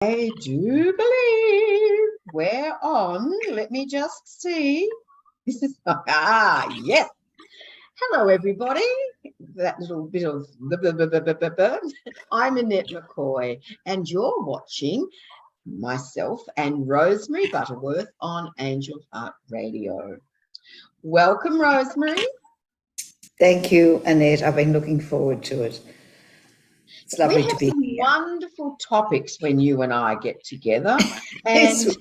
I do believe we're on. Let me just see. This is yes. Hello, everybody. That little bit of I'm Annette McCoy, and you're watching myself and Rosemary Butterworth on Angel Heart Radio. Welcome, Rosemary. Thank you, Annette. I've been looking forward to it. It's lovely to be here. We have some wonderful topics when you and I get together. Yes,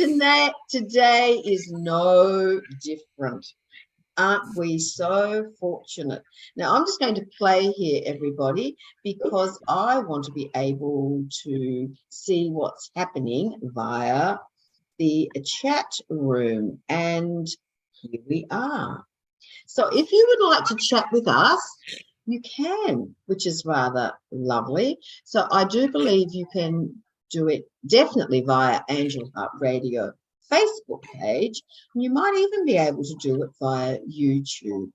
And today is no different. Aren't we so fortunate? Now, I'm just going to play here, everybody, because I want to be able to see what's happening via the chat room. And here we are. So if you would like to chat with us, you can, which is rather lovely. So I do believe you can do it definitely via Angel Heart Radio Facebook page. You might even be able to do it via YouTube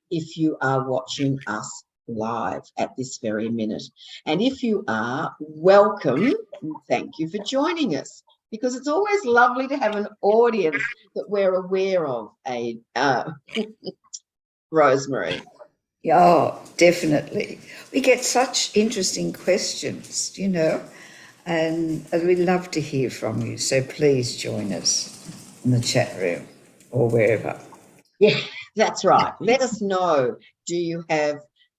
if you are watching us live at this very minute. And if you are, welcome and thank you for joining us, because it's always lovely to have an audience that we're aware of, Rosemary. Oh, definitely. We get such interesting questions, and we'd love to hear from you. So please join us in the chat room or wherever. Yeah, that's right. Let us know. Do you have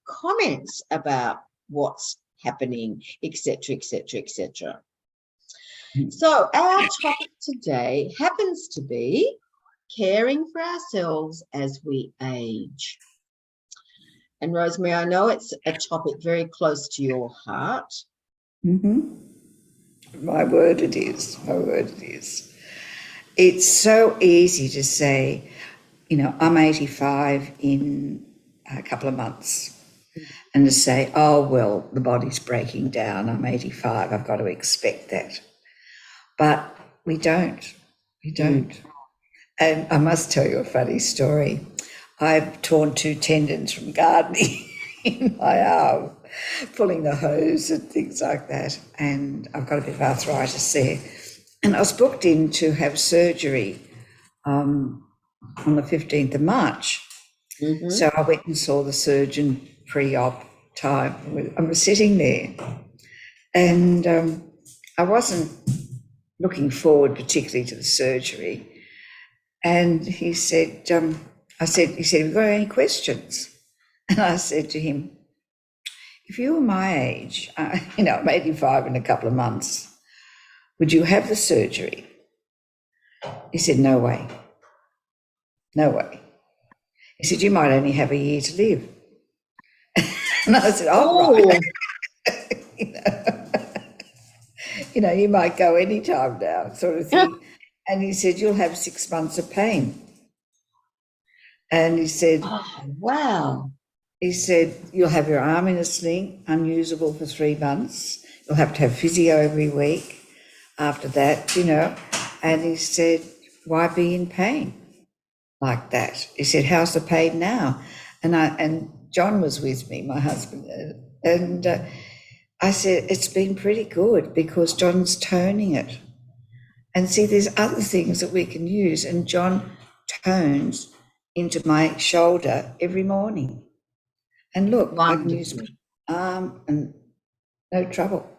comments about what's happening, etc., etc., etc.? So our topic today happens to be caring for ourselves as we age. And Rosemary, I know it's a topic very close to your heart. Mm-hmm. My word it is. My word it is. It's so easy to say, I'm 85 in a couple of months, and to say, oh, well, the body's breaking down. I'm 85. I've got to expect that. But we don't. We don't. And I must tell you a funny story. I've torn 2 tendons from gardening in my arm, pulling the hose and things like that. And I've got a bit of arthritis there. And I was booked in to have surgery on the 15th of March. Mm-hmm. So I went and saw the surgeon pre-op time. I was sitting there, and I wasn't looking forward particularly to the surgery. And he said, have you got any questions? And I said to him, if you were my age, I'm 85 in a couple of months, would you have the surgery? He said, no way. No way. He said, you might only have a year to live. And I said, oh, right. You might go any time now, sort of thing. And he said, you'll have 6 months of pain. And he said, oh, wow. He said, you'll have your arm in a sling, unusable for 3 months. You'll have to have physio every week after that, And he said, why be in pain like that? He said, how's the pain now? And John was with me, my husband. And I said, it's been pretty good because John's toning it. And see, there's other things that we can use. And John tones into my shoulder every morning. And look, wonderful. I can use my arm and no trouble.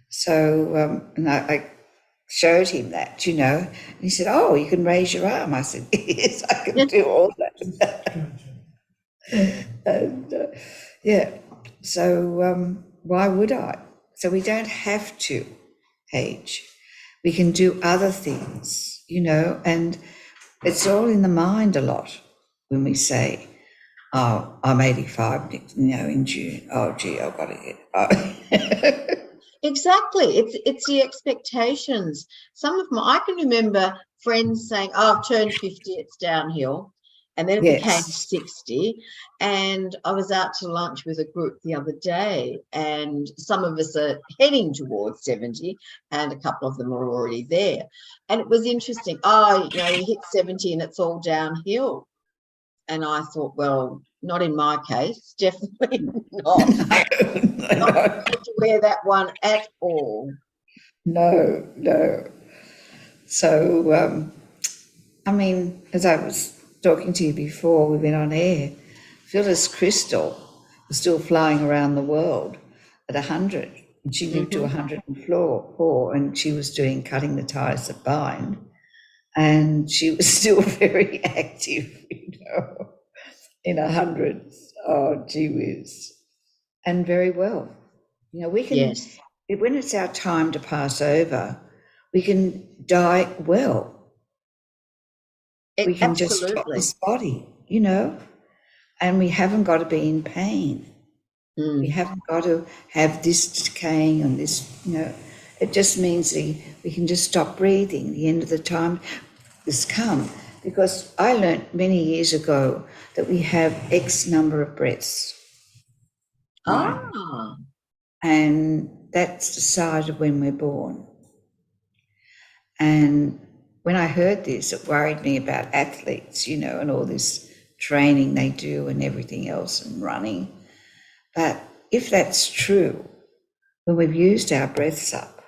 So, and I showed him that, And he said, oh, you can raise your arm. I said, yes, I can do all that. And so why would I? So we don't have to age. We can do other things, and it's all in the mind a lot when we say, oh, I'm 85, in June. Oh, gee, I've got to get. Exactly. It's the expectations. I can remember friends saying, oh, I've turned 50, it's downhill. And then it became 60. And I was out to lunch with a group the other day, and some of us are heading towards 70 and a couple of them are already there. And it was interesting. Oh, you hit 70 and it's all downhill. And I thought, well, not in my case, definitely not. Not prepared to wear that one at all. No, no. So, I mean, as I was talking to you before we went on air, Phyllis Crystal was still flying around the world at 100, and she lived to 104, and she was doing cutting the ties that bind, and she was still very active, in 100s. Oh, gee whiz. And very well. We can, Yes. when it's our time to pass over, we can die well. We can just stop Absolutely. this body, and we haven't got to be in pain. We haven't got to have this decaying and this, it just means we can just stop breathing. The end of the time has come, because I learnt many years ago that we have X number of breaths. Right? Ah. And that's decided when we're born. And when I heard this, it worried me about athletes, and all this training they do and everything else and running. But if that's true, when we've used our breaths up,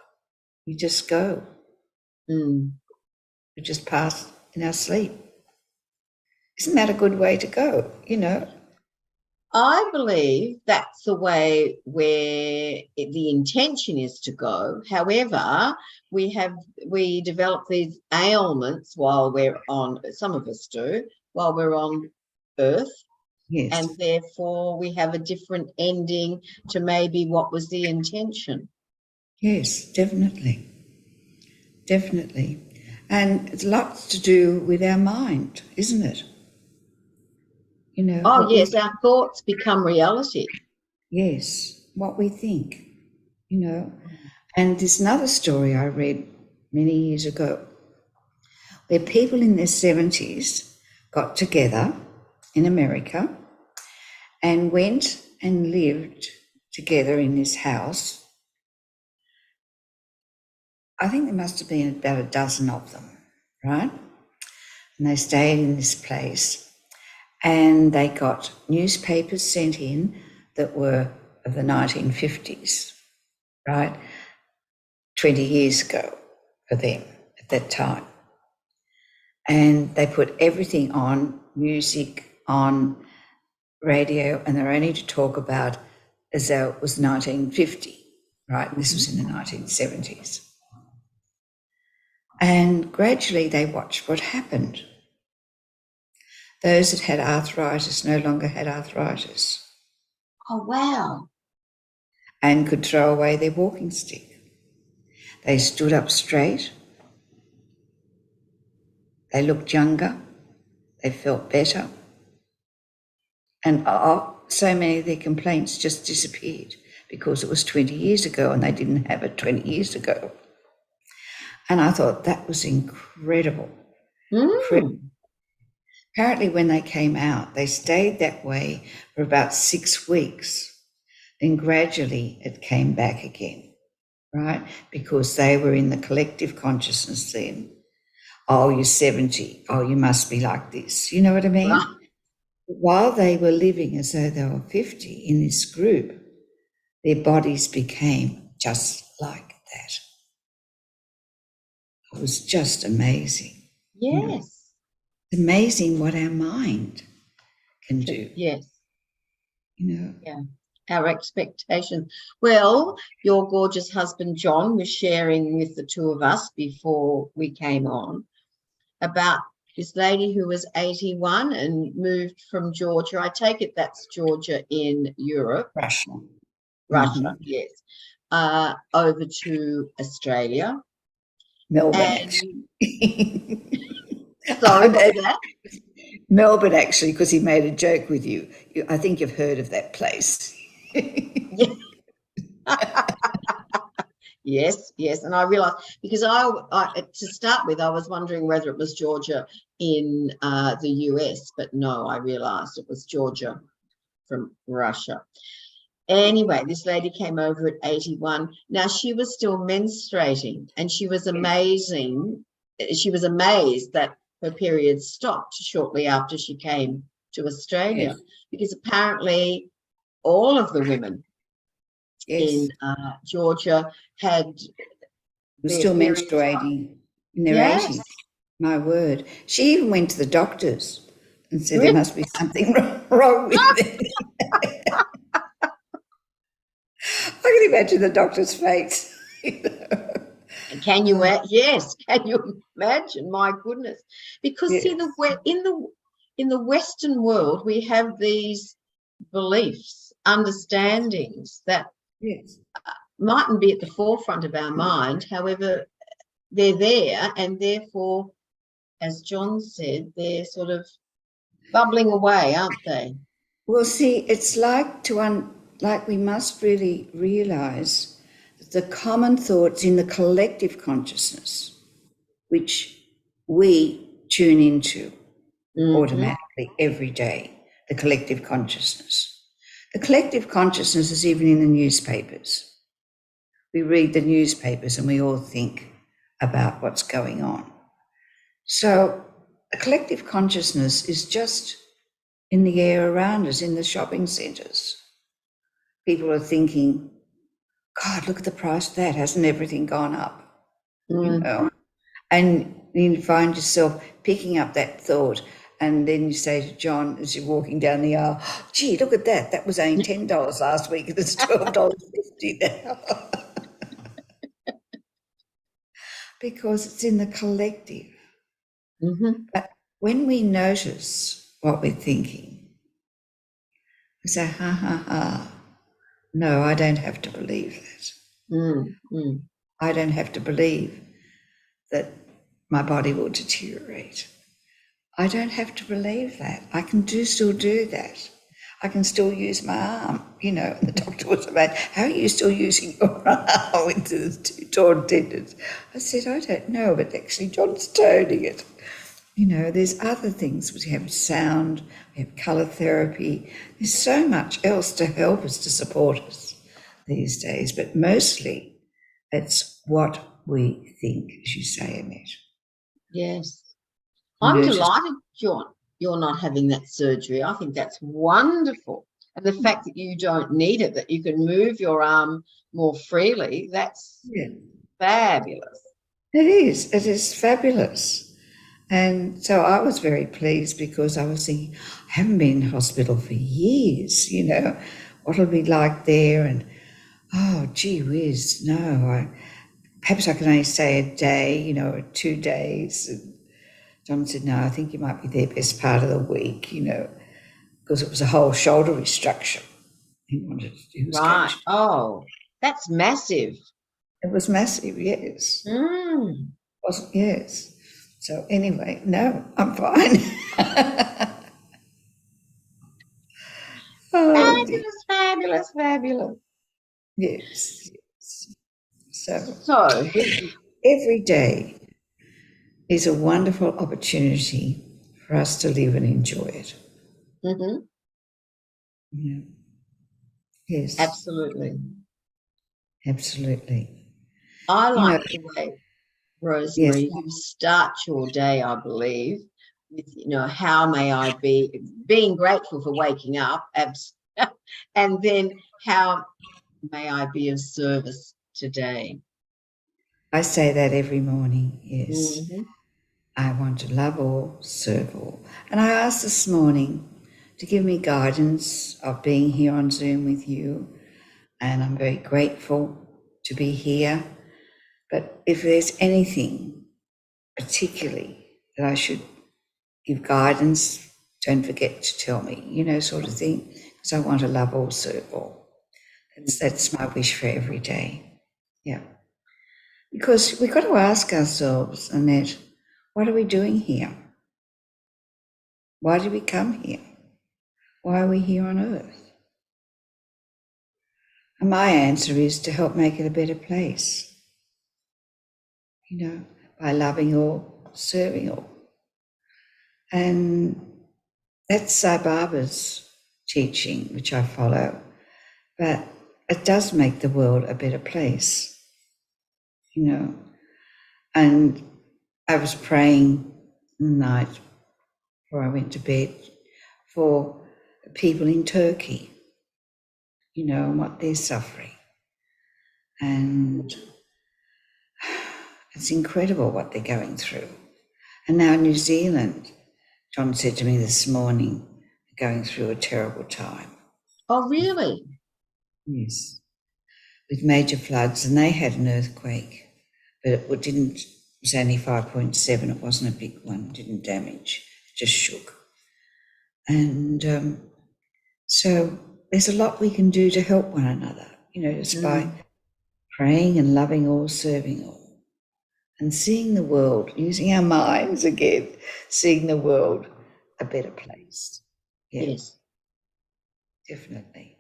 we just go. We just pass in our sleep. Isn't that a good way to go, I believe that's the way where the intention is to go. However, we develop these ailments while we're on, some of us do, while we're on Earth. Yes. And therefore we have a different ending to maybe what was the intention. Yes, definitely. Definitely. And it's lots to do with our mind, isn't it? Oh, yes, our thoughts become reality. Yes, what we think, And there's another story I read many years ago where people in their 70s got together in America and went and lived together in this house. I think there must have been about a dozen of them, right? And they stayed in this place. And they got newspapers sent in that were of the 1950s, right? 20 years ago for them at that time. And they put everything on, music, on radio, and they're only to talk about as though it was 1950, right? And this was in the 1970s. And gradually they watched what happened. Those that had arthritis no longer had arthritis. Oh, wow. And could throw away their walking stick. They stood up straight. They looked younger. They felt better. And so many of their complaints just disappeared because it was 20 years ago and they didn't have it 20 years ago. And I thought that was incredible. Incredible. Apparently when they came out, they stayed that way for about 6 weeks. Then gradually it came back again, right? Because they were in the collective consciousness then. Oh, you're 70. Oh, you must be like this. You know what I mean? Right. While they were living as though they were 50 in this group, their bodies became just like that. It was just amazing. Yes. It's amazing what our mind can do. Yes. Yeah. Our expectations. Well, your gorgeous husband, John, was sharing with the two of us before we came on about this lady who was 81 and moved from Georgia. I take it that's Georgia in Europe. Russia, yes. Over to Australia. Melbourne, actually. Sorry, what was that? Melbourne, actually, because he made a joke with you. I think you've heard of that place. Yes, and I realised because I to start with I was wondering whether it was Georgia in the US, but no, I realised it was Georgia from Russia. Anyway, this lady came over at 81. Now she was still menstruating, and she was amazing. She was amazed that her period stopped shortly after she came to Australia, because apparently all of the women Yes. Georgia had Was their still periods. menstruating in their Yes. 80s. My word. She even went to the doctors and said there Really? must be something wrong with it. I can imagine the doctor's face. Can you? Yes. Can you imagine? My goodness. Because see, Yes. in the Western world, we have these beliefs, understandings that Yes. mightn't be at the forefront of our mind. However, they're there, and therefore, as John said, they're sort of bubbling away, aren't they? Well, see, it's like we must really realise that the common thoughts in the collective consciousness, which we tune into Mm-hmm. automatically every day, the collective consciousness. The collective consciousness is even in the newspapers. We read the newspapers and we all think about what's going on. So a collective consciousness is just in the air around us, in the shopping centres. People are thinking, God, look at the price of that. Hasn't everything gone up? You know? And you find yourself picking up that thought, and then you say to John as you're walking down the aisle, gee, look at that. That was only $10 last week and it's $12.50 now. Because it's in the collective. Mm-hmm. But when we notice what we're thinking, we say, ha, ha, ha. No, I don't have to believe that. Mm-hmm. I don't have to believe that my body will deteriorate. I don't have to believe that. I can still do that. I can still use my arm. You know, and the doctor was about, how are you still using your arm with the two torn tendons? I said, I don't know, but actually John's toning it. You know, there's other things. We have sound, we have colour therapy. There's so much else to help us, to support us these days, but mostly it's what we think, as you say, Annette. Yes. I'm Notice. delighted, John, you're not having that surgery. I think that's wonderful. And the fact that you don't need it, that you can move your arm more freely, that's Yeah, fabulous. it is fabulous. And so I was very pleased because I was thinking, I haven't been in hospital for years, you know, what'll it be like there? And, oh, gee whiz, no, perhaps I can only stay a day, you know, or 2 days. And John said, no, I think you might be there best part of the week, you know, because it was a whole shoulder restructure. He was going Right. to. Oh, that's massive. It was massive, yes. Mm. Wasn't, yes. So anyway, no, I'm fine. Oh, dear. Fabulous, fabulous, fabulous. Yes, yes. So So, every day is a wonderful opportunity for us to live and enjoy it. mhm, Yeah. Yes, absolutely. absolutely. I You know, like the way, yes, Rosemary, you start your day, I believe, with, how may I be, being grateful for waking up, and then how may I be of service today? I say that every morning, yes. Hmm. I want to love all, serve all. And I asked this morning to give me guidance of being here on Zoom with you. And I'm very grateful to be here. But if there's anything particularly that I should give guidance, don't forget to tell me, you know, sort of thing, because I want to love all, serve all. That's my wish for every day. Yeah. Because we've got to ask ourselves, Annette, what are we doing here? Why did we come here? Why are we here on earth? And my answer is to help make it a better place, you know, by loving all, serving all. And that's Sai Baba's teaching, which I follow. But it does make the world a better place, you know. And I was praying the night before I went to bed for people in Turkey, you know, and what they're suffering. And it's incredible what they're going through. And now New Zealand, John said to me this morning, going through a terrible time. Oh, really? Yes. With major floods, and they had an earthquake, but it was only 5.7. It wasn't a big one, didn't damage, just shook. And so there's a lot we can do to help one another, just by praying and loving all, serving all, and seeing the world, using our minds again, seeing the world a better place. Yeah, Yes. definitely.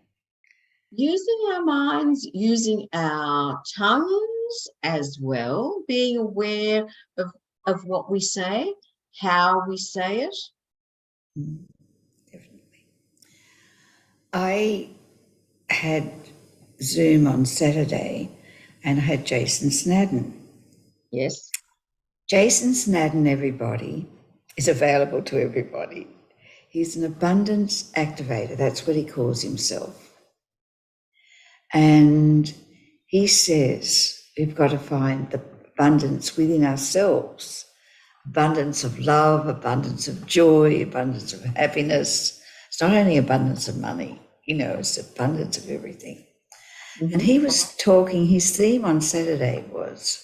Using our minds, using our tongues as well, being aware of what we say, how we say it. Definitely. I had Zoom on Saturday and I had Jason Snadden. Yes. Jason Snadden, everybody, is available to everybody. He's an abundance activator. That's what he calls himself. And he says we've got to find the abundance within ourselves, abundance of love, abundance of joy, abundance of happiness. It's not only abundance of money, it's abundance of everything. Mm-hmm. And he was talking, his theme on Saturday was,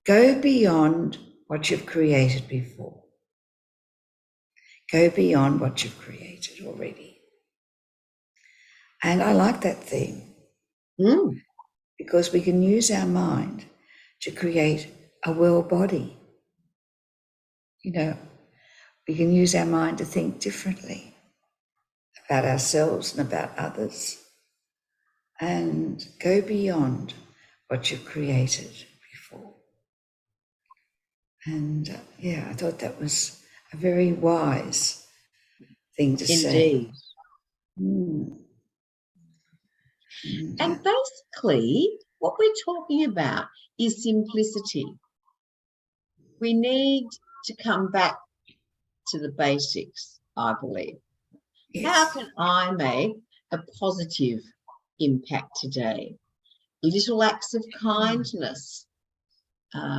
go beyond what you've created before. Go beyond what you've created already. And I like that theme. Because we can use our mind to create a well body. We can use our mind to think differently about ourselves and about others, and go beyond what you've created before. And I thought that was a very wise thing to say. Indeed. And basically, what we're talking about is simplicity. We need to come back to the basics, I believe. Yes. How can I make a positive impact today? Little acts of kindness. A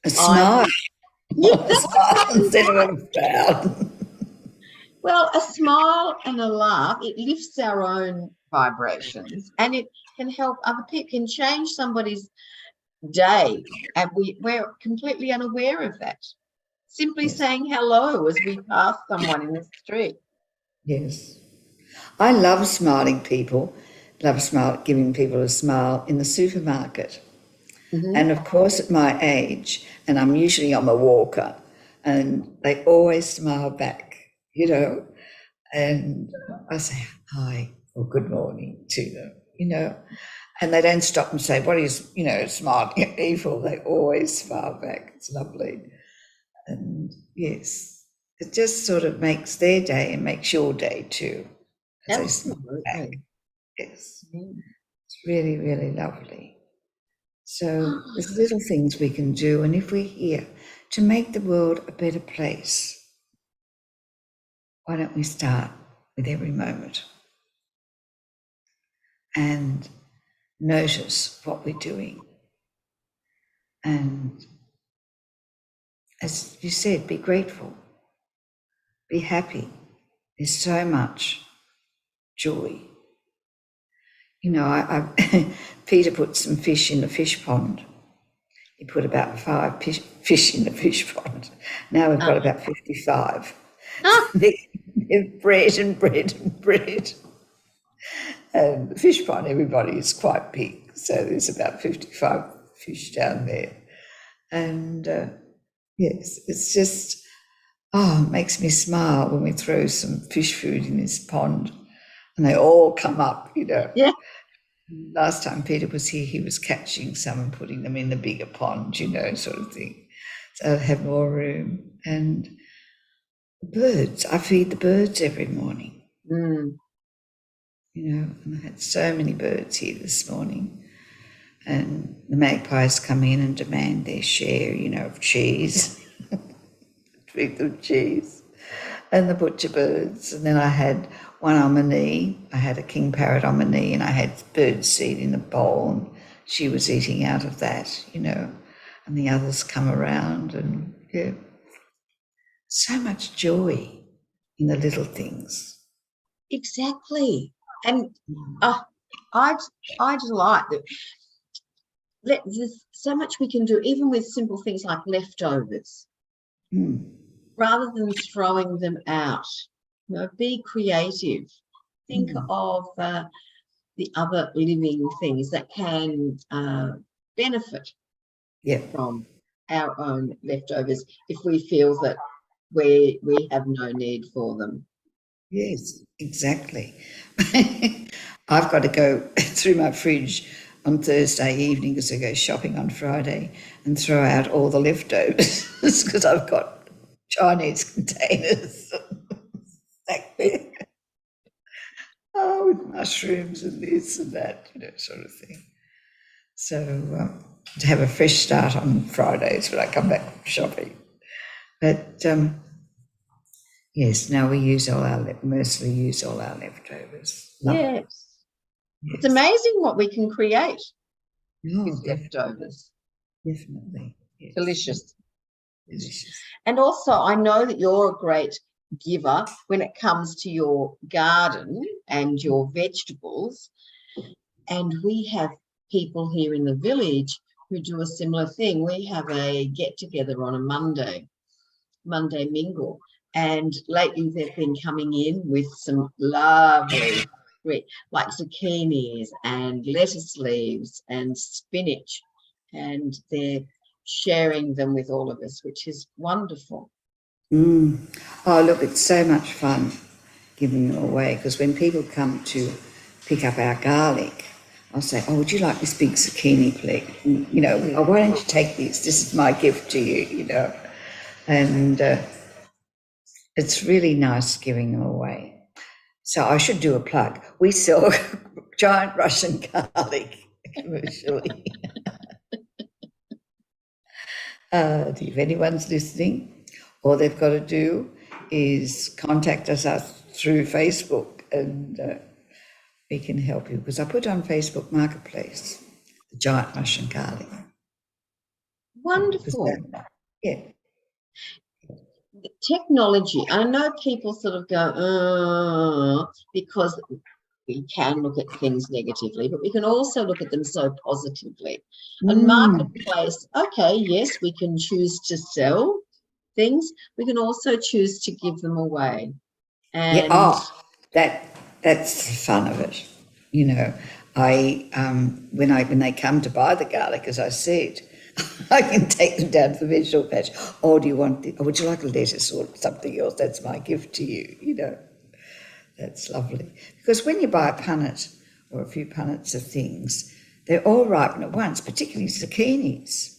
smile. Instead of a frown. Well, a smile and a laugh, it lifts our own vibrations and it can help other people, can change somebody's day. And we're completely unaware of that. Simply saying hello as we pass someone in the street. Yes. I love smiling people, giving people a smile in the supermarket. Mm-hmm. And of course, at my age, and I'm usually on a walker, and they always smile back. And I say hi or good morning to them, and they don't stop and say, what are you, smiling at me for? They always smile back. It's lovely. And yes, it just sort of makes their day and makes your day too. Absolutely. Yes. It's really, really lovely. So there's little things we can do, and if we're here to make the world a better place, why don't we start with every moment and notice what we're doing? And as you said, be grateful, be happy. There's so much joy. Peter put some fish in the fish pond. He put about 5 fish in the fish pond. Now we've got about 55. There's bread and bread and bread. And the fish pond, everybody is quite big. So there's about 55 fish down there. And yes, it's just, it makes me smile when we throw some fish food in this pond and they all come up, Yeah. Last time Peter was here, he was catching some and putting them in the bigger pond, sort of thing. So I'd have more room. And birds, I feed the birds every morning. And I had so many birds here this morning. And the magpies come in and demand their share, of cheese. Feed them cheese. And the butcher birds. And then I had one on my knee. I had a king parrot on my knee, and I had bird seed in a bowl, and she was eating out of that, and the others come around, and yeah, so much joy in the little things. Exactly. And I delight that there's so much we can do, even with simple things like leftovers, rather than throwing them out. Be creative. Think of the other living things that can benefit from our own leftovers if we feel that we have no need for them. Yes, exactly. I've got to go through my fridge on Thursday evening because I go shopping on Friday and throw out all the leftovers because I've got Chinese containers back there. Oh, with mushrooms and this and that, sort of thing. So to have a fresh start on Fridays when I come back from shopping. But yes, now we mostly use all our leftovers. Yes. It's amazing what we can create with leftovers. Definitely. Yes. Delicious. And also, I know that you're a great giver when it comes to your garden and your vegetables. And we have people here in the village who do a similar thing. We have a get-together on a Monday mingle. And lately they've been coming in with some lovely, like zucchinis and lettuce leaves and spinach. And they're sharing them with all of us, which is wonderful. Oh, look, it's so much fun giving them away because when people come to pick up our garlic, I'll say, oh, would you like this big zucchini, please? And, oh, why don't you take this? This is my gift to you, And it's really nice giving them away. So I should do a plug. We sell giant Russian garlic commercially. If anyone's listening, all they've got to do is contact us through Facebook and we can help you. Because I put on Facebook Marketplace, the giant Russian garlic. Wonderful. Yeah. Technology, I know people sort of go, because we can look at things negatively, but we can also look at them so positively. On Marketplace, okay, yes, we can choose to sell things. We can also choose to give them away. And that's the fun of it. When they come to buy the garlic, as I said, I can take them down to the vegetable patch. Oh, do you want? Or would you like a lettuce or something else? That's my gift to you. That's lovely. Because when you buy a punnet or a few punnets of things, they're all ripen at once, particularly zucchinis.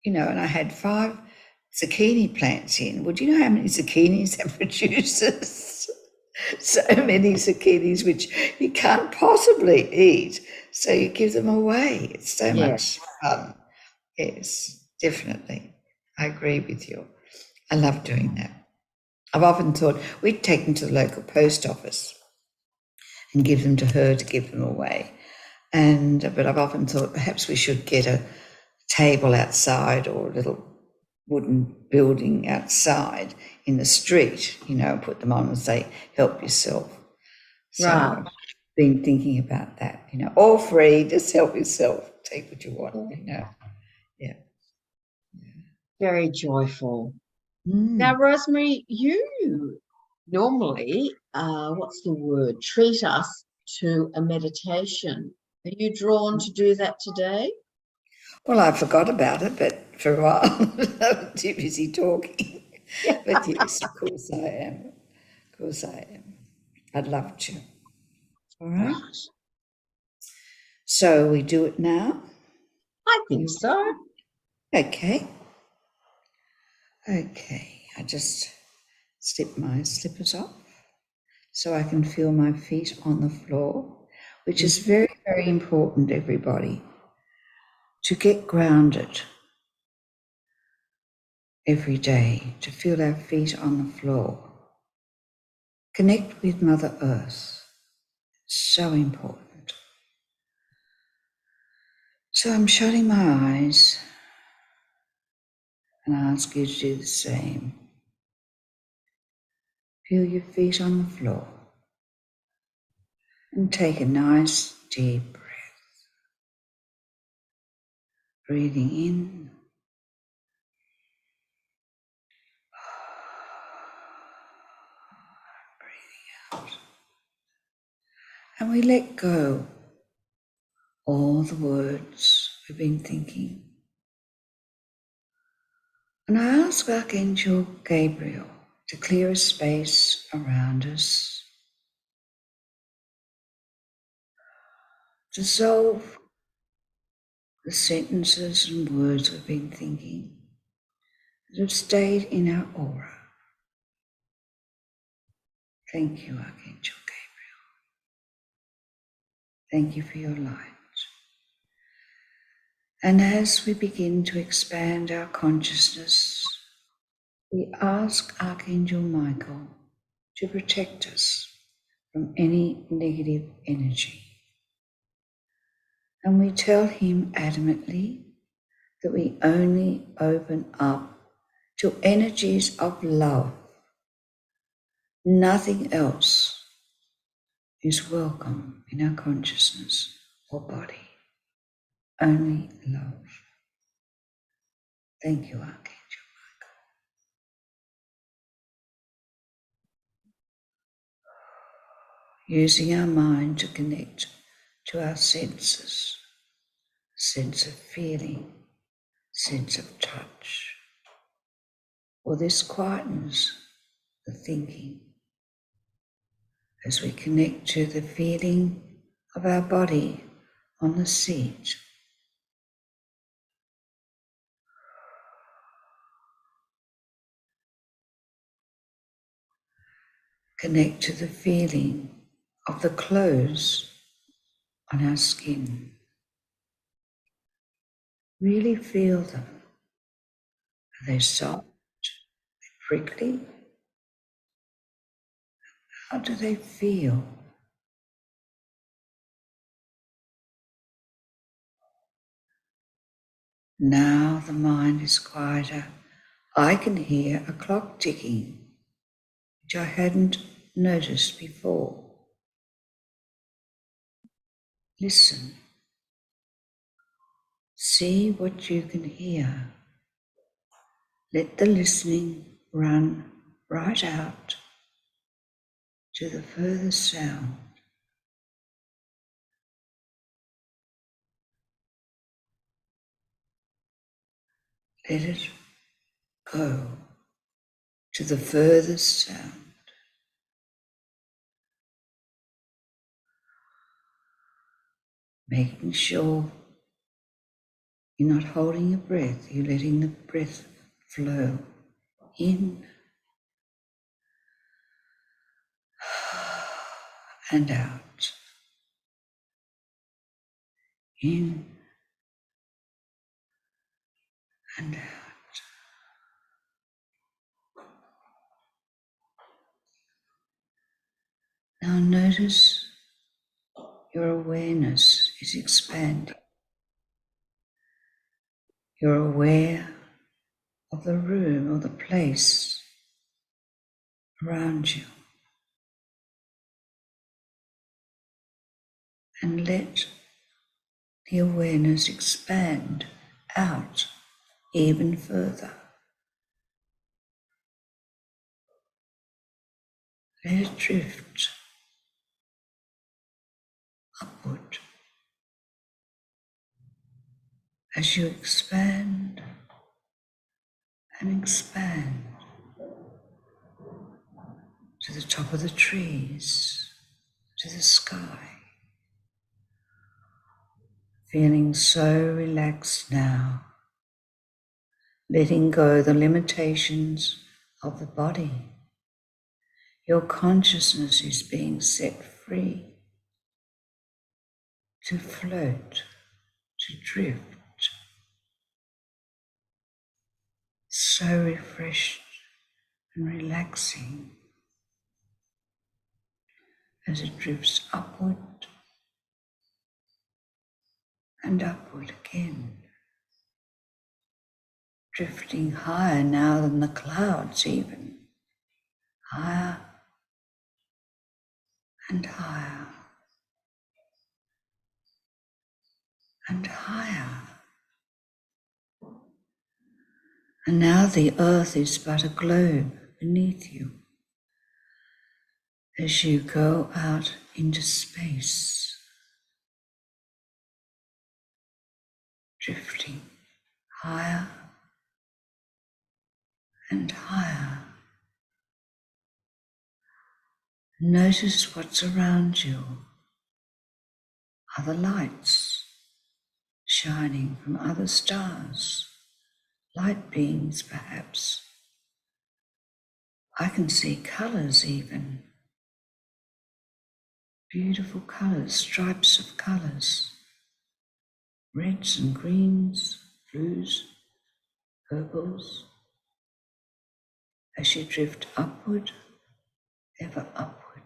And I had 5 zucchini plants in. Well, do you know how many zucchinis that produces? So many zucchinis which you can't possibly eat. So you give them away. It's so much fun. Yes, definitely. I agree with you. I love doing that. I've often thought we'd take them to the local post office and give them to her to give them away. But I've often thought perhaps we should get a table outside or a little wooden building outside in the street, put them on and say, help yourself. So I've been thinking about that, all free, just help yourself, take what you want, Yeah. Very joyful. Now, Rosemary, you normally, treat us to a meditation. Are you drawn to do that today? Well, I forgot about it, but for a while I was too busy talking. But yes, of course I am. Of course I am. I'd love to. All right. So we do it now? I think so. Okay. I just slip my slippers off so I can feel my feet on the floor, which is very, very important, everybody, to get grounded every day, to feel our feet on the floor. Connect with Mother Earth. So important. So I'm shutting my eyes and I ask you to do the same. Feel your feet on the floor and take a nice deep breath. Breathing in, breathing out. And we let go all the words we've been thinking. And I ask Archangel Gabriel to clear a space around us, dissolve the sentences and words we've been thinking that have stayed in our aura. Thank you, Archangel Gabriel. Thank you for your light. And as we begin to expand our consciousness, we ask Archangel Michael to protect us from any negative energy. And we tell him adamantly that we only open up to energies of love. Nothing else is welcome in our consciousness or body. Only love. Thank you, Archangel Michael. Using our mind to connect to our senses, sense of feeling, sense of touch. Or this quietens the thinking as we connect to the feeling of our body on the seat. Connect to the feeling of the clothes on our skin. Really feel them. Are they soft? Are they prickly? How do they feel? Now the mind is quieter. I can hear a clock ticking, which I hadn't noticed before. Listen. See what you can hear. Let the listening run right out to the furthest sound. Let it go to the furthest sound. Making sure you're not holding your breath, you're letting the breath flow in and out. In and out. Now notice your awareness is expanding. You're aware of the room or the place around you. And let the awareness expand out even further. Let it drift upward as you expand and expand to the top of the trees, to the sky. Feeling so relaxed now, letting go the limitations of the body. Your consciousness is being set free to float, to drift. So refreshed and relaxing. as it drifts upward and upward again, drifting higher now than the clouds even, higher and higher and higher. And now the earth is but a globe beneath you as you go out into space, drifting higher and higher. Notice what's around you. Other lights shining from other stars, light beams perhaps. I can see colours even, beautiful colours, stripes of colours, reds and greens, blues, purples, as you drift upward, ever upward,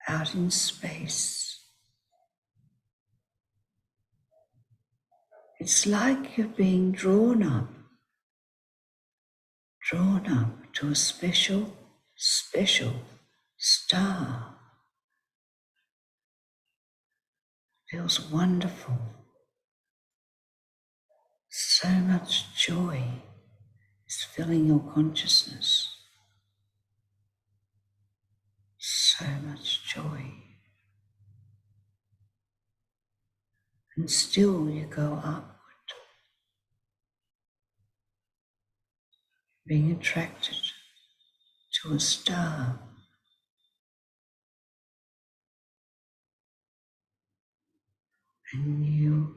out in space. It's like you're being drawn up to a special star. Feels wonderful. So much joy is filling your consciousness. So much joy. And still you go upward, being attracted to a star. And you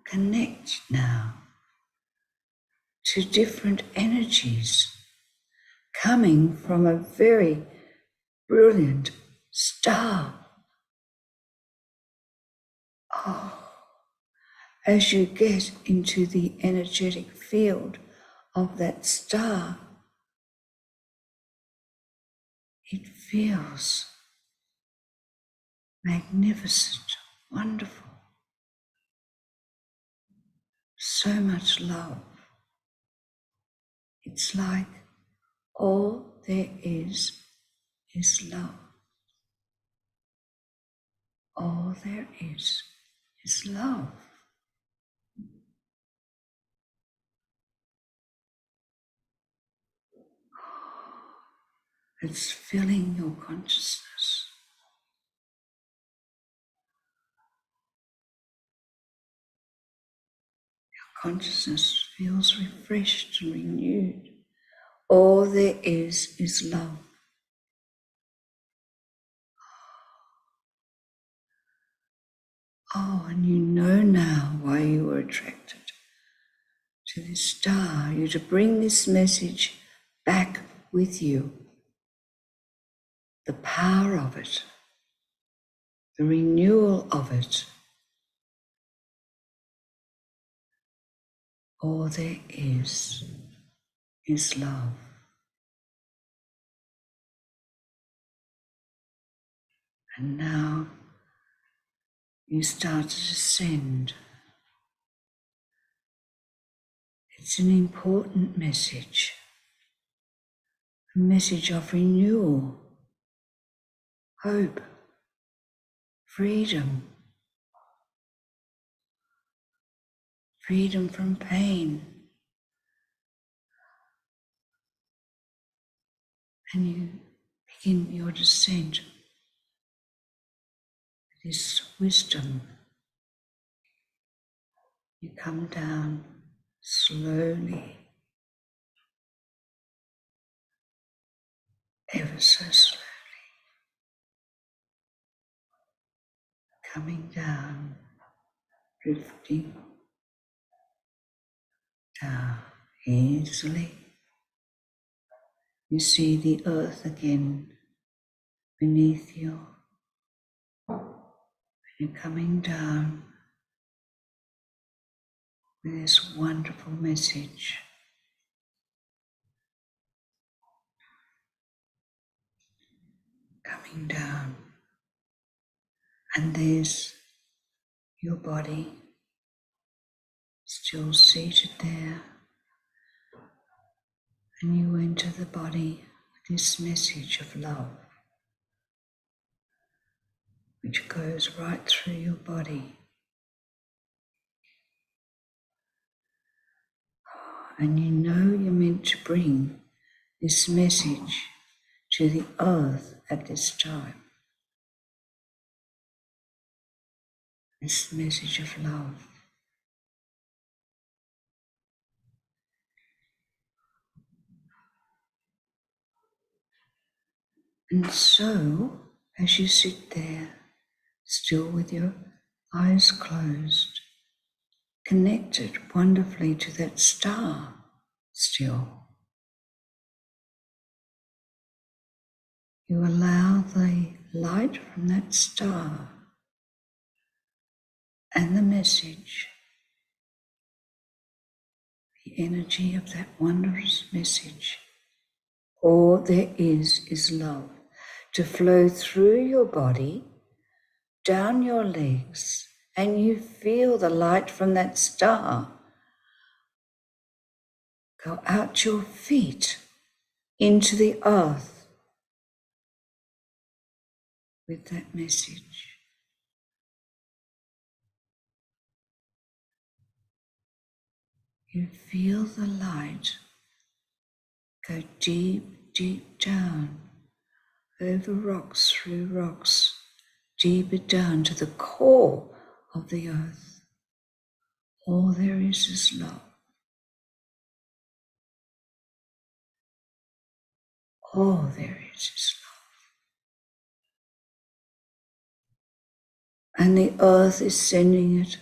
connect now to different energies coming from a very brilliant star. Oh, as you get into the energetic field of that star, it feels magnificent, wonderful. So much love. It's like all there is love. All there is love. It's filling your consciousness. Your consciousness feels refreshed and renewed. All there is love. Oh, and you know now why you were attracted to this star. You're to bring this message back with you. The power of it, the renewal of it. All there is love. And now you start to descend. It's an important message, a message of renewal, hope, freedom, freedom from pain. And you begin your descent with this wisdom. You come down slowly, ever so slowly, coming down, drifting down easily. You see the earth again beneath you. You're coming down with this wonderful message. Coming coming down. And there's your body still seated there. And you enter the body with this message of love, which goes right through your body. And you know you're meant to bring this message to the earth at this time. This message of love. And so, as you sit there, still with your eyes closed, connected wonderfully to that star still, you allow the light from that star and the message, the energy of that wondrous message, all there is love, to flow through your body, down your legs, and you feel the light from that star go out your feet into the earth with that message. You feel the light go deep, deep down, over rocks, through rocks, deeper down to the core of the earth. All there is love. All there is love. And the earth is sending it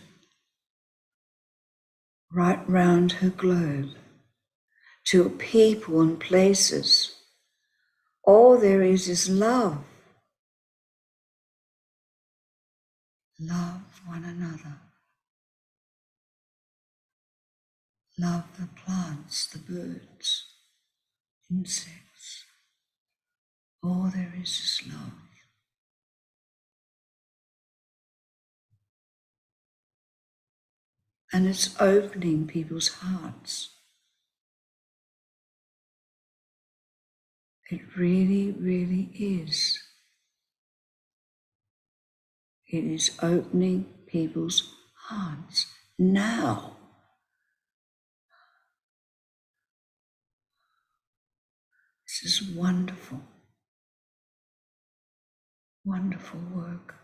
right round her globe to people and places. All there is love. Love one another. Love the plants, the birds, insects. All there is love. And it's opening people's hearts. It really, really is. It is opening people's hearts now. This is wonderful, wonderful work.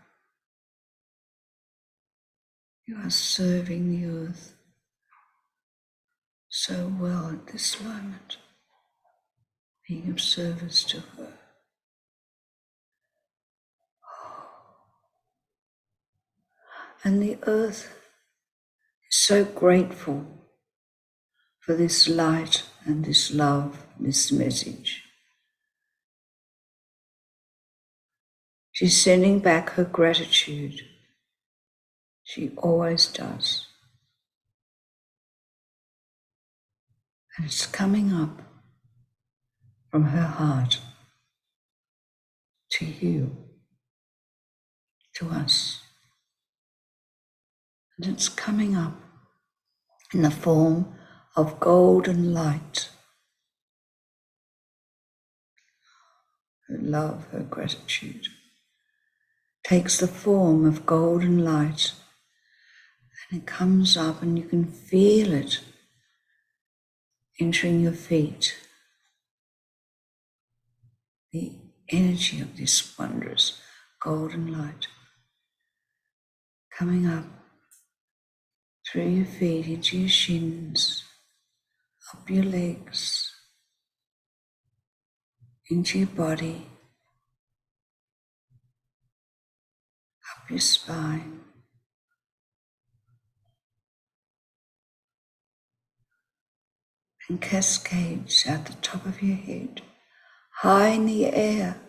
You are serving the earth so well at this moment, being of service to her. And the earth is so grateful for this light and this love, this message. She's sending back her gratitude. She always does. And it's coming up from her heart to you, to us. And it's coming up in the form of golden light. Her love, her gratitude takes the form of golden light, and it comes up and you can feel it entering your feet. The energy of this wondrous golden light coming up through your feet into your shins, up your legs, into your body, up your spine, and cascades out the top of your head, high in the air,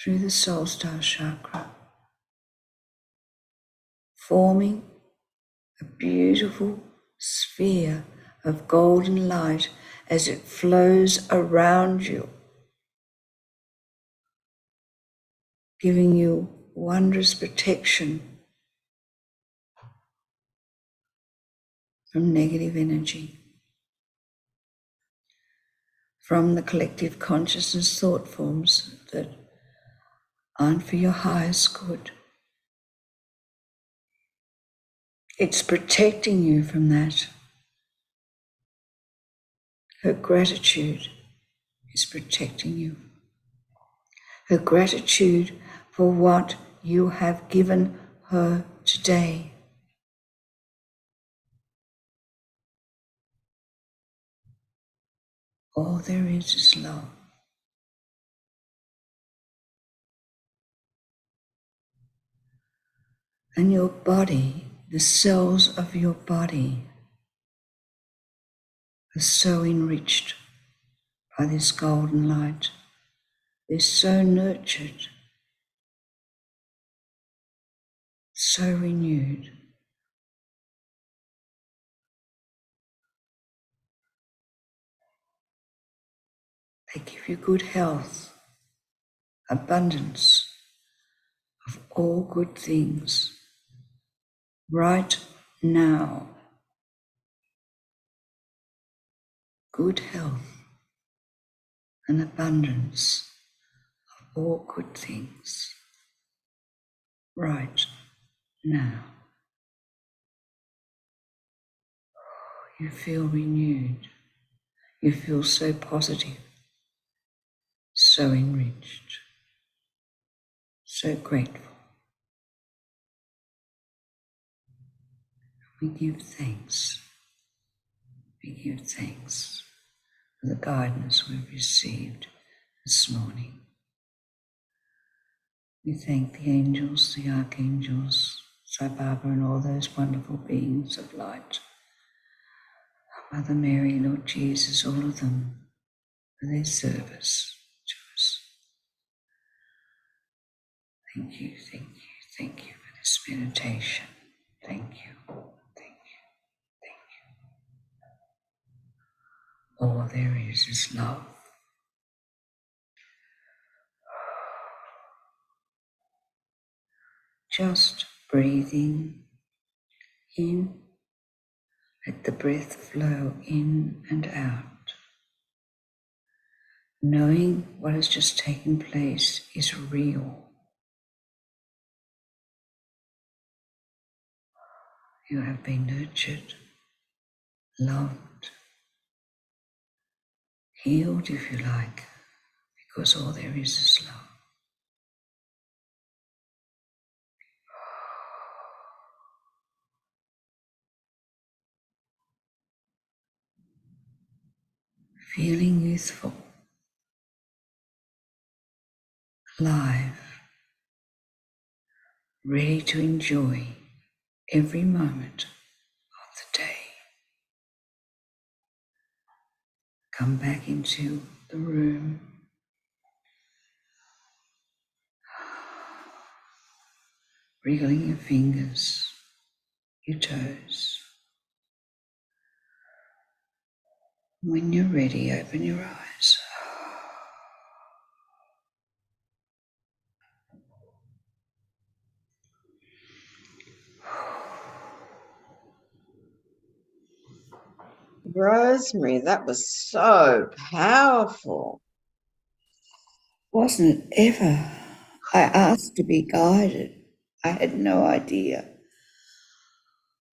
through the soul star chakra, forming a beautiful sphere of golden light as it flows around you, giving you wondrous protection from negative energy, from the collective consciousness thought forms that aren't for your highest good. It's protecting you from that. Her gratitude is protecting you. Her gratitude for what you have given her today. All there is love. And your body, the cells of your body, are so enriched by this golden light. They're so nurtured, so renewed. They give you good health, abundance of all good things right now. Good health and abundance of all good things right now. You feel renewed. You feel so positive, so enriched, so grateful. We give thanks. We give thanks for the guidance we've received this morning. We thank the angels, the archangels, Sai Baba and all those wonderful beings of light, Mother Mary, Lord Jesus, all of them, for their service to us. Thank you, thank you, thank you for this meditation. Thank you, thank you, thank you. All there is love. Just breathing in, let the breath flow in and out. Knowing what has just taken place is real. You have been nurtured, loved, healed if you like, because all there is love. Feeling youthful, alive, ready to enjoy every moment of the day. Come back into the room. Wriggling your fingers, your toes. When you're ready, open your eyes. Rosemary, that was so powerful. Wasn't it ever? I asked to be guided. I had no idea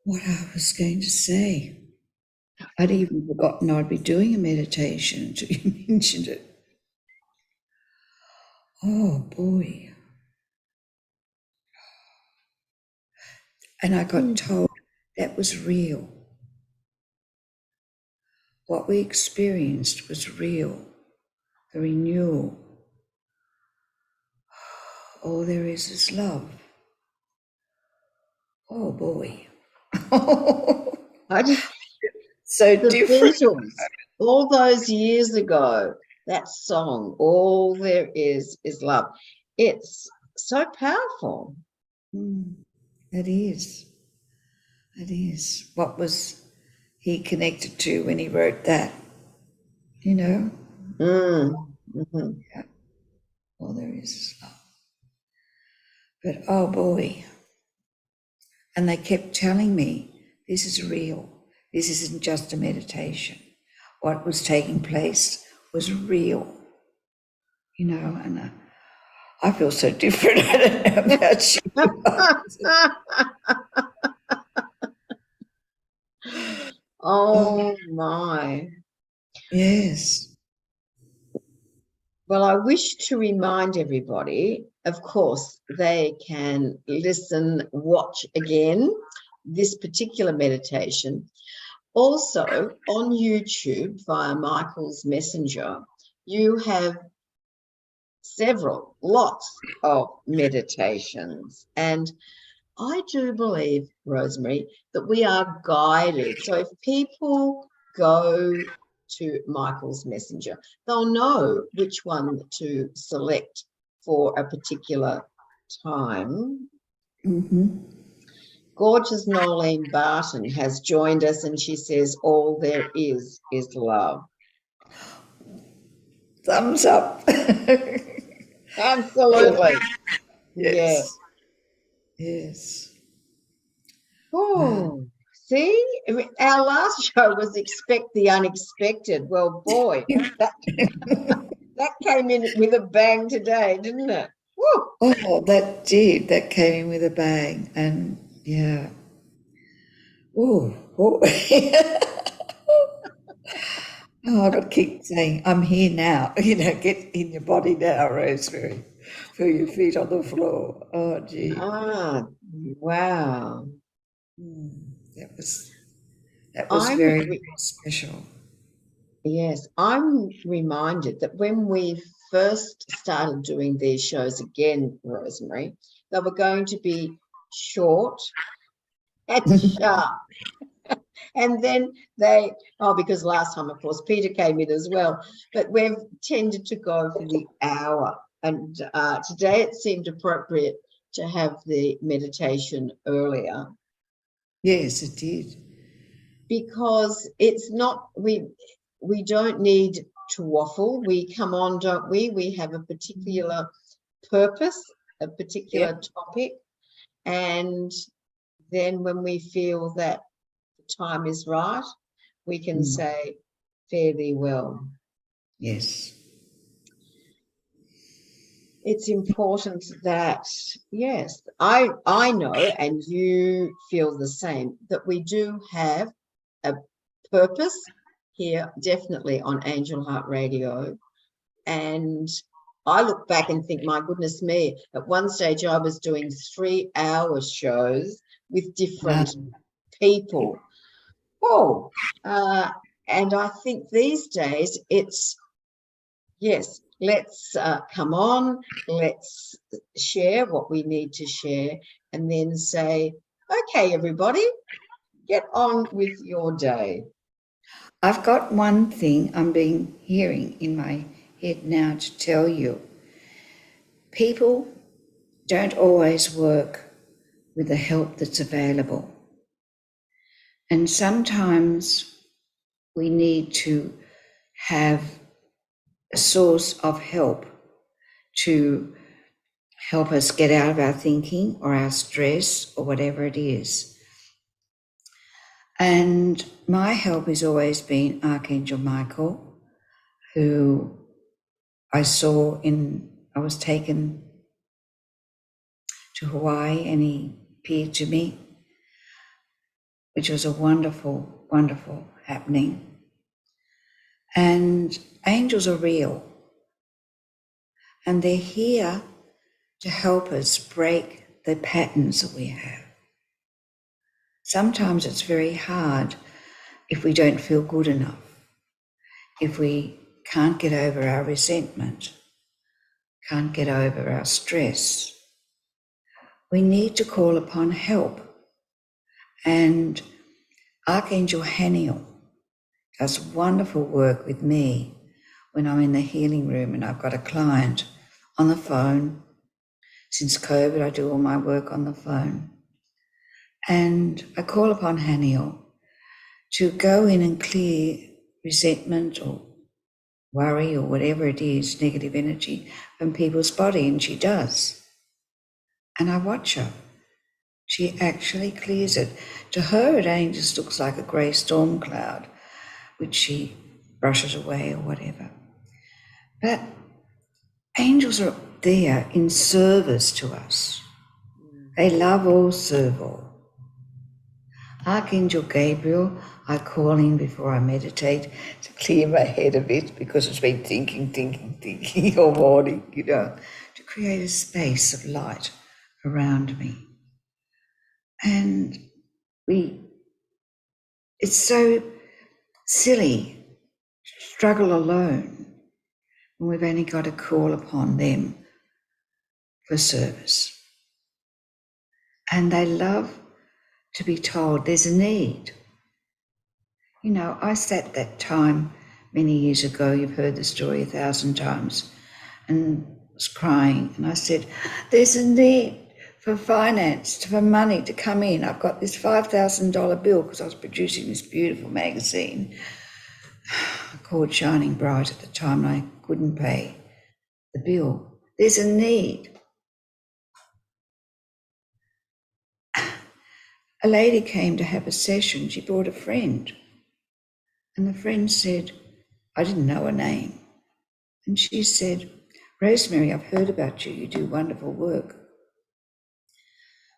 what I was going to say. I'd even forgotten I'd be doing a meditation until you mentioned it. Oh boy. And I got told that was real. What we experienced was real. The renewal. All there is love. Oh boy. I just, So the different. Beatles, all those years ago, that song, All There Is Love. It's so powerful. It is. It is. What was he connected to when he wrote that? You know? Mm-hmm. Yeah. All there is love. But oh boy, and they kept telling me, this is real. This isn't just a meditation. What was taking place was real, you know, and I feel so different. I don't know about you. Oh my. Yes. Well, I wish to remind everybody, of course, they can listen, watch again this particular meditation. Also, on YouTube via Michael's Messenger, you have lots of meditations. And I do believe, Rosemary, that we are guided. So if people go to Michael's Messenger, they'll know which one to select for a particular time. Mm-hmm. Gorgeous Nolene Barton has joined us and she says, all there is love. Thumbs up. Absolutely. Yes. Yes. Oh, see, our last show was Expect the Unexpected. Well, boy, that came in with a bang today, didn't it? Woo! Oh, that did. That came in with a bang. And yeah. Oh, oh. Oh, I've got to keep saying, I'm here now. You know, get in your body now, Rosemary. Feel your feet on the floor. Oh, gee. Ah, wow. That was very, very special. Yes, I'm reminded that when we first started doing these shows again, Rosemary, they were going to be short and sharp. And then because last time, of course, Peter came in as well, but we've tended to go for the hour. And today it seemed appropriate to have the meditation earlier. Yes, it did. Because it's not, we don't need to waffle. We come on, don't we? We have a particular purpose, a particular topic. And then when we feel that time is right, we can say, fare thee well. Yes. It's important that, yes, I know, and you feel the same, that we do have a purpose here, definitely on Angel Heart Radio. And I look back and think, my goodness me, at one stage I was doing 3-hour shows with different people. Oh, and I think these days it's, yes, let's come on, let's share what we need to share, and then say, okay, everybody, get on with your day. I've got one thing I'm hearing in my head now to tell you. People don't always work with the help that's available. And sometimes we need to have a source of help to help us get out of our thinking or our stress or whatever it is. And my help has always been Archangel Michael, who I was taken to Hawaii and he appeared to me, which was a wonderful, wonderful happening. And angels are real. And they're here to help us break the patterns that we have. Sometimes it's very hard if we don't feel good enough, if we can't get over our resentment, can't get over our stress. We need to call upon help. And Archangel Haniel does wonderful work with me when I'm in the healing room and I've got a client on the phone. Since COVID, I do all my work on the phone. And I call upon Haniel to go in and clear resentment or worry or whatever it is, negative energy from people's body, and she does. and I watch her. She actually clears it. To her, it just looks like a grey storm cloud, which she brushes away or whatever. But angels are there in service to us. They love all, serve all. Archangel Gabriel, I call in before I meditate to clear my head a bit because it's been thinking all morning, to create a space of light around me. And it's so silly to struggle alone when we've only got to call upon them for service. And they love to be told there's a need. I sat that time many years ago, you've heard the story 1,000 times, and was crying. And I said, there's a need for finance, for money to come in. I've got this $5,000 bill because I was producing this beautiful magazine called Shining Bright at the time, and I couldn't pay the bill. There's a need. A lady came to have a session. She brought a friend. And the friend said, I didn't know her name. And she said, Rosemary, I've heard about you. You do wonderful work.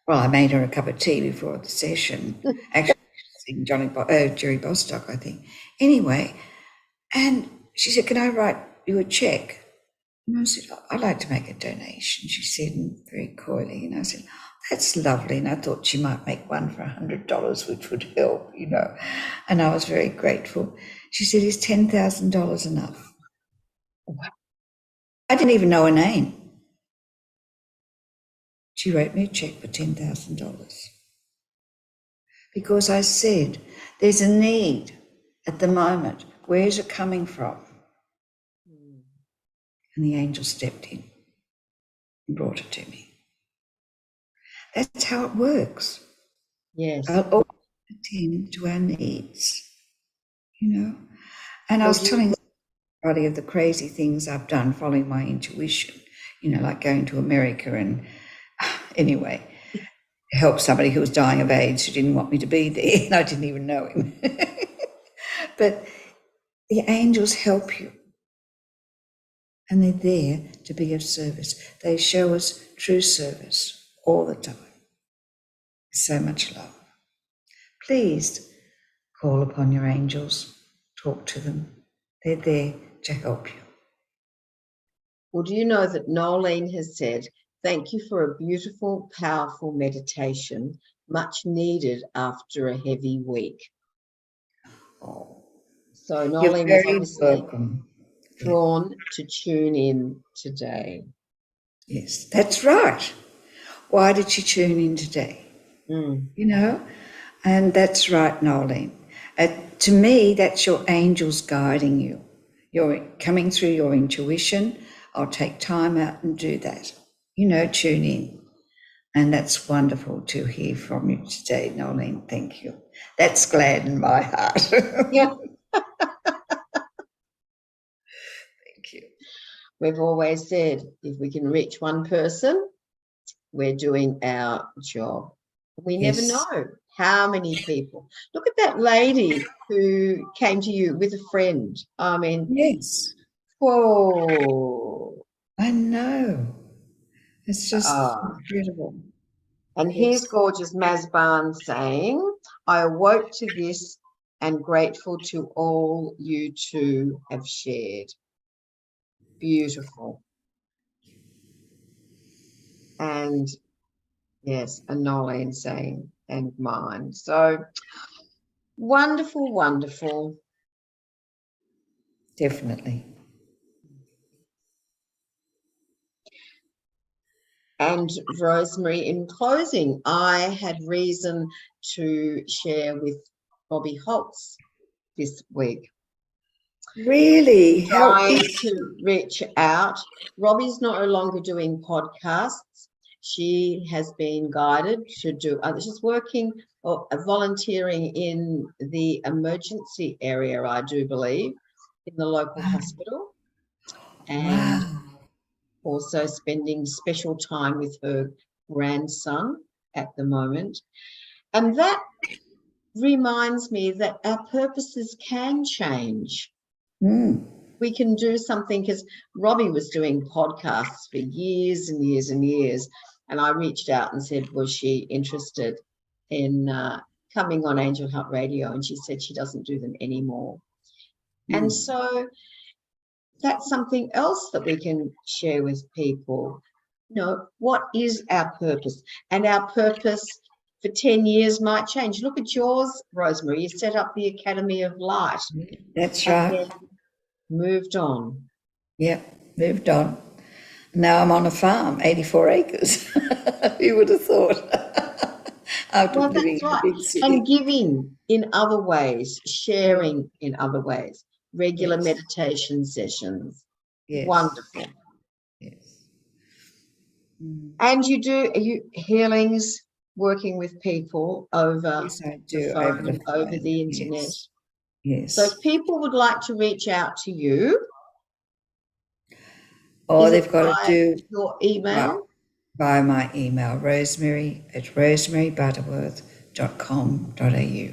Well, I made her a cup of tea before the session. Actually, Jerry Bostock, I think. Anyway, and she said, can I write you a check? And I said, I'd like to make a donation, she said, very coyly. And I said, that's lovely. And I thought she might make one for $100, which would help, And I was very grateful. She said, is $10,000 enough? I didn't even know her name. She wrote me a check for $10,000 because I said, there's a need at the moment. Where is it coming from? And the angel stepped in and brought it to me. That's how it works. Yes. I'll always attend to our needs, And I was telling everybody of the crazy things I've done following my intuition, like going to America and anyway, help somebody who was dying of AIDS who didn't want me to be there, and I didn't even know him. But the angels help you. And they're there to be of service. They show us true service all the time. So much love. Please call upon your angels, talk to them. They're there to help you. Well, do you know that Nolene has said, thank you for a beautiful, powerful meditation, much needed after a heavy week. Oh, so Nolene was obviously welcome. Drawn to tune in today. Yes, that's right. Why did she tune in today? And that's right, Nolene. To me, that's your angels guiding you. You're coming through your intuition. I'll take time out and do that. Tune in. And that's wonderful to hear from you today, Nolene. Thank you. That's gladdened my heart. Yeah. Thank you. We've always said, if we can reach one person, we're doing our job. We never know how many people. Look at that lady who came to you with a friend. I mean, yes. Whoa. I know. It's just incredible. And here's gorgeous Maz Barnes saying, I awoke to this and grateful to all you two have shared. Beautiful. And yes, and Nolene saying, and mine. So wonderful, wonderful. Definitely. And Rosemary, in closing, I had reason to share with Robbie Holtz this week. Really? Trying to reach out. Robbie's no longer doing podcasts. She has been guided to do other. She's working or volunteering in the emergency area, I do believe, in the local hospital, and also spending special time with her grandson at the moment. And that reminds me that our purposes can change. We can do something, because Robbie was doing podcasts for years and years and years. And I reached out and said, was she interested in coming on Angel Heart Radio? And she said she doesn't do them anymore. And so that's something else that we can share with people. You know, what is our purpose? And our purpose for 10 years might change. Look at yours, Rosemary. You set up the Academy of Light. That's right. And then moved on. Yeah, moved on. Now I'm on a farm, 84 acres. Who would have thought? After living in a big city. And giving in other ways, sharing in other ways, regular meditation sessions. Yes. Wonderful. Yes. And you do healings, working with people over the phone, over the internet. Yes. So if people would like to reach out to you, or they've got to do your email. By my email, rosemary@rosemarybutterworth.com.au.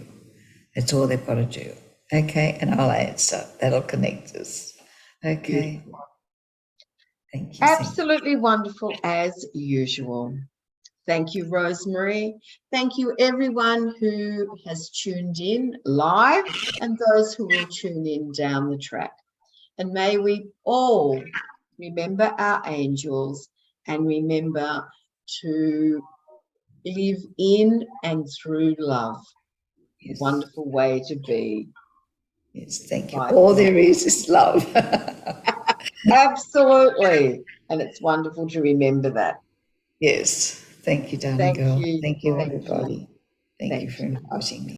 That's all they've got to do. Okay, and I'll answer. That'll connect us. Okay. Beautiful. Thank you. Absolutely wonderful as usual. Thank you, Rosemary. Thank you, everyone who has tuned in live and those who will tune in down the track. And may we all remember our angels and remember to live in and through love. Yes. Wonderful way to be. Yes, thank you. All there is love. Absolutely. And it's wonderful to remember that. Yes. Thank you, darling girl. Thank you, everybody. Thank you for inviting me.